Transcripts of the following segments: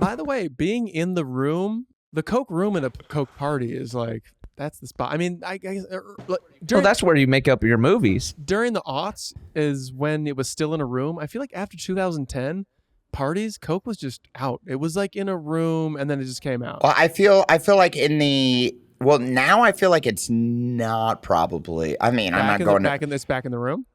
By the way, being in the room, the Coke room at a Coke party is like, that's the spot. I mean, I guess that's where you make up your movies. During the aughts is when it was still in a room. I feel like after 2010 parties, Coke was just out. It was like in a room, and then it just came out. Well, I feel like now I feel like it's not probably. I mean, I'm not going back in the room.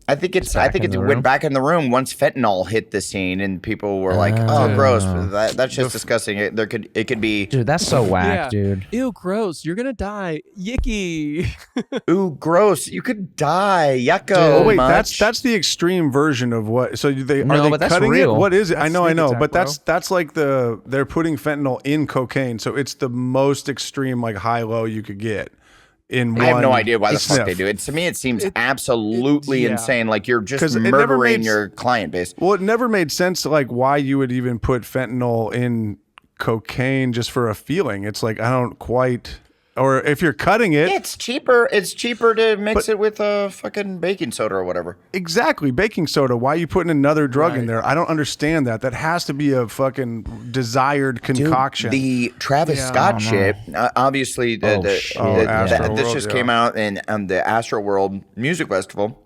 I think it went back in the room once fentanyl hit the scene and people were like, "Oh, gross! That's just disgusting." It could be. Dude, that's so whack, dude. Ew, gross! You're gonna die. Yicky. Ooh, gross! You could die. Yucko. Dude, oh wait, that's the extreme version of what? So are they cutting real. it? What is it? That's I know, attack, but bro. that's like they're putting fentanyl in cocaine, so it's the most extreme like high low you could get. I have no idea why the fuck they do it. To me, it seems absolutely insane. Like you're just murdering your client base. Well, it never made sense like why you would even put fentanyl in cocaine just for a feeling. It's like I don't quite. Or if you're cutting it, it's cheaper. It's cheaper to mix it with fucking baking soda or whatever. Exactly, baking soda. Why are you putting another drug in there? I don't understand that. That has to be a fucking desired concoction. Dude, the Travis Scott shit. Obviously, this just came out in the Astroworld Music Festival.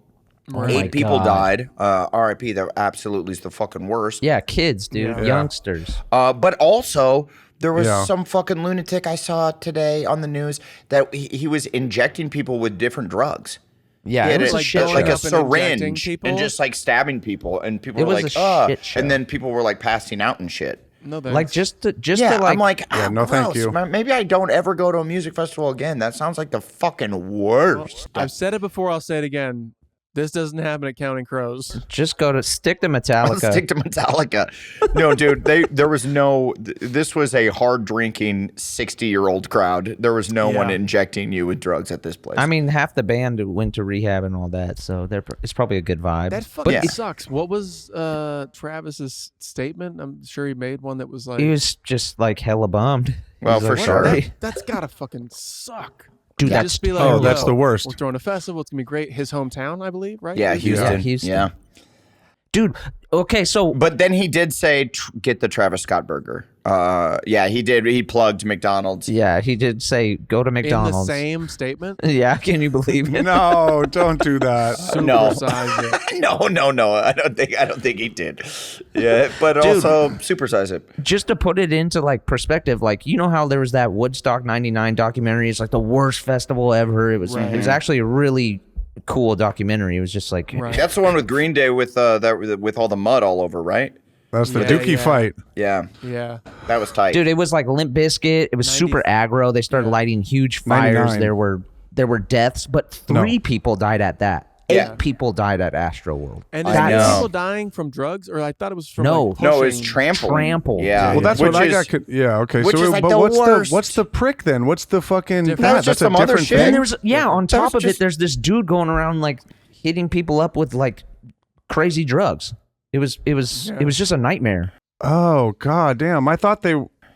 Oh 8 people died. R.I.P. That absolutely is the fucking worst. Yeah, kids, dude, youngsters. But also. There was some fucking lunatic I saw today on the news that he was injecting people with different drugs. Yeah, it was like a syringe and just like stabbing people, and people were like, "Oh!" And then people were like passing out and shit. No, like just to I'm like, no, thank you. Maybe I don't ever go to a music festival again. That sounds like the fucking worst. Well, I've said it before. I'll say it again. This doesn't happen at Counting Crows. Just stick to Metallica. Stick to Metallica. No, dude, this was a hard drinking 60-year-old crowd. There was no one injecting you with drugs at this place. I mean, half the band went to rehab and all that, so it's probably a good vibe. That fucking sucks. What was Travis's statement? I'm sure he made one that was like... He was just like hella bummed. Well, for sure. That's gotta fucking suck. Dude, just be like, that's the worst. We're throwing a festival. It's gonna be great. His hometown, I believe, right? Yeah, Houston. Yeah. Dude, okay, so... But then he did say, get the Travis Scott burger. Yeah, he did. He plugged McDonald's. Yeah, he did say, go to McDonald's. In the same statement? Yeah, can you believe it? No, don't do that. No. I don't think he did. Yeah, but also supersize it. Just to put it into like perspective, like you know how there was that Woodstock '99 documentary? It's like the worst festival ever. It was actually a really cool documentary. It was just like that's the one with Green Day with all the mud all over, right? That's the Dookie fight. Yeah. That was tight. Dude, it was like Limp Bizkit. It was super aggro. They started lighting huge fires. 99. There were deaths, but 3 people died at that. 8 people died at Astroworld. And is it people dying from drugs, or I thought it was from no, it's trampled. Yeah, well, that's what I got. Yeah, okay. Which is like but the what's the prick then? What's the fucking? That's just some other shit. And there was on top of it, there's this dude going around like hitting people up with like crazy drugs. It was just a nightmare. Oh god damn! I thought they.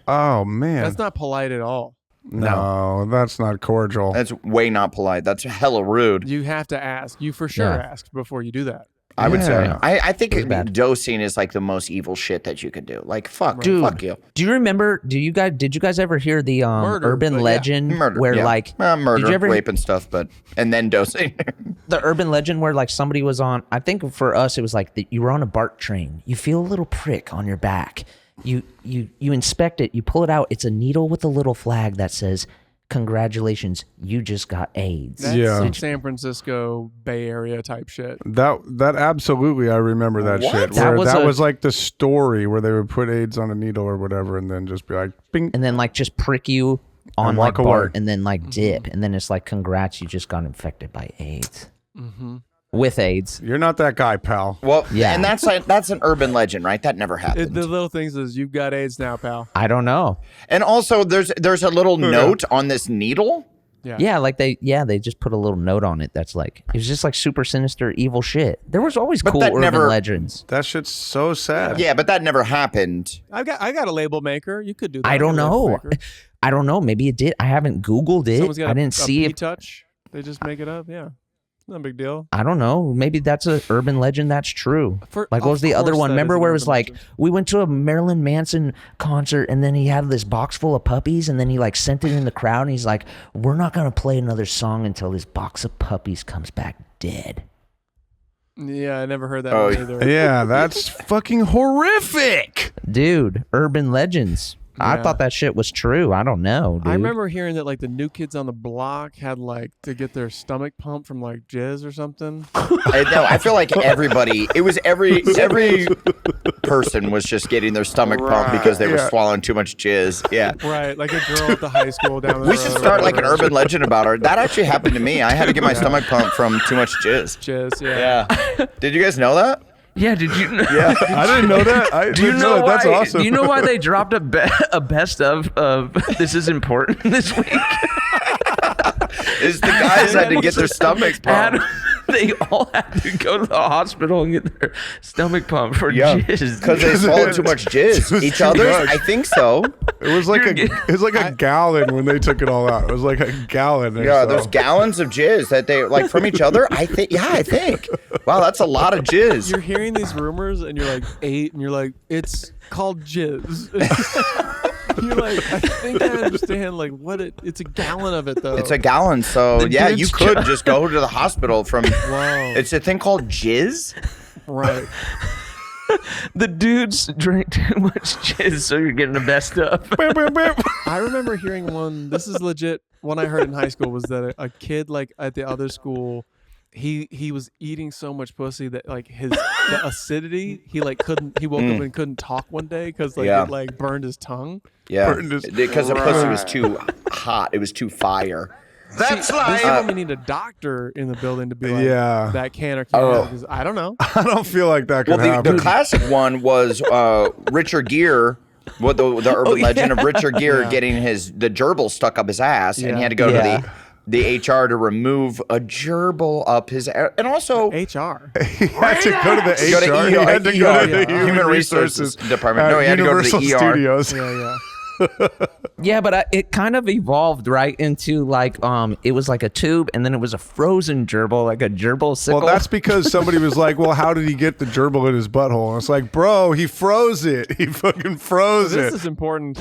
Oh man, that's not polite at all. No, that's not cordial. That's way not polite. That's hella rude. You have to ask. You for sure ask before you do that. I would say. I think dosing is like the most evil shit that you could do. Like fuck, dude. Fuck you. Do you remember? Did you guys ever hear the urban legend where like murder, rape, and stuff, and then dosing? The urban legend where like somebody was on. I think for us it was like you were on a BART train. You feel a little prick on your back. You inspect it. You pull it out. It's a needle with a little flag that says, "Congratulations, you just got AIDS." That's some San Francisco Bay Area type shit. That absolutely, I remember that shit. That was like the story where they would put AIDS on a needle or whatever, and then just be like, "Bing," and then like just prick you on like BART, and then like dip, and then it's like, "Congrats, you just got infected by AIDS." Mm-hmm. With AIDS. You're not that guy, pal. Well, yeah, and that's an urban legend, right? That never happened. The little things is you've got AIDS now, pal. I don't know. And also, there's a little note on this needle. Yeah, like they just put a little note on it that's like it was just like super sinister, evil shit. There was always cool urban legends. That shit's so sad. Yeah, but that never happened. I got a label maker. You could do that. I don't know. Maybe it did. I haven't Googled it. I didn't see it. Touch. They just make it up. Yeah. No big deal. I don't know. Maybe that's an urban legend that's true. Like, what was the other one? Remember where it was like, we went to a Marilyn Manson concert and then he had this box full of puppies and then he like sent it in the crowd and he's like, we're not going to play another song until this box of puppies comes back dead. Yeah, I never heard that one either. Yeah, that's fucking horrific. Dude, urban legends. I thought that shit was true. I don't know, dude. I remember hearing that like the New Kids on the Block had like to get their stomach pumped from like jizz or something. I feel like everybody, it was every person was just getting their stomach pumped because they were swallowing too much jizz. Yeah. Right, like a girl at the high school down the road. We should start like an urban legend about her. That actually happened to me. I had to get my stomach pumped from too much jizz. Jizz, yeah. Did you guys know that? Yeah, did you? Yeah, I didn't know that. Do you know why? That's awesome. Do you know why they dropped a best of This Is Important this week? Is the guys had to get their stomachs pumped. They all had to go to the hospital and get their stomach pumped for jizz because they swallowed too much jizz. Each other's? I think so. It was like a gallon when they took it all out. It was like a gallon. Yeah, there's gallons of jizz that they like from each other. I think. Wow, that's a lot of jizz. You're hearing these rumors and you're like 8 and you're like, it's called jizz. You're like, I think I understand like what it's a gallon of it though. It's a gallon, so you could just go to the hospital from. Wow. It's a thing called jizz. Right. The dudes drank too much jizz, so you're getting the best of. I remember hearing one. This is legit. One I heard in high school was that a kid like at the other school, he was eating so much pussy that like the acidity he like couldn't. He woke up and couldn't talk one day because like it like burned his tongue. Yeah, because the pussy was too hot. It was too fire. That's like this we need a doctor in the building to be like that can or can't because I don't know. I don't feel like that could happen. The classic one was Richard Gere. What the urban legend of Richard Gere getting the gerbil stuck up his ass, and he had to go to the HR to remove a gerbil up his ass, and also HR. He had to go to the HR. He had to go to the Human Resources Department. No, he had to go to the ER. Studios. Yeah. Yeah, but it kind of evolved right into like it was like a tube and then it was a frozen gerbil, like a gerbil sickle. Well, that's because somebody was like, well, how did he get the gerbil in his butthole? And it's like, bro, he froze it. He fucking froze it. This is important.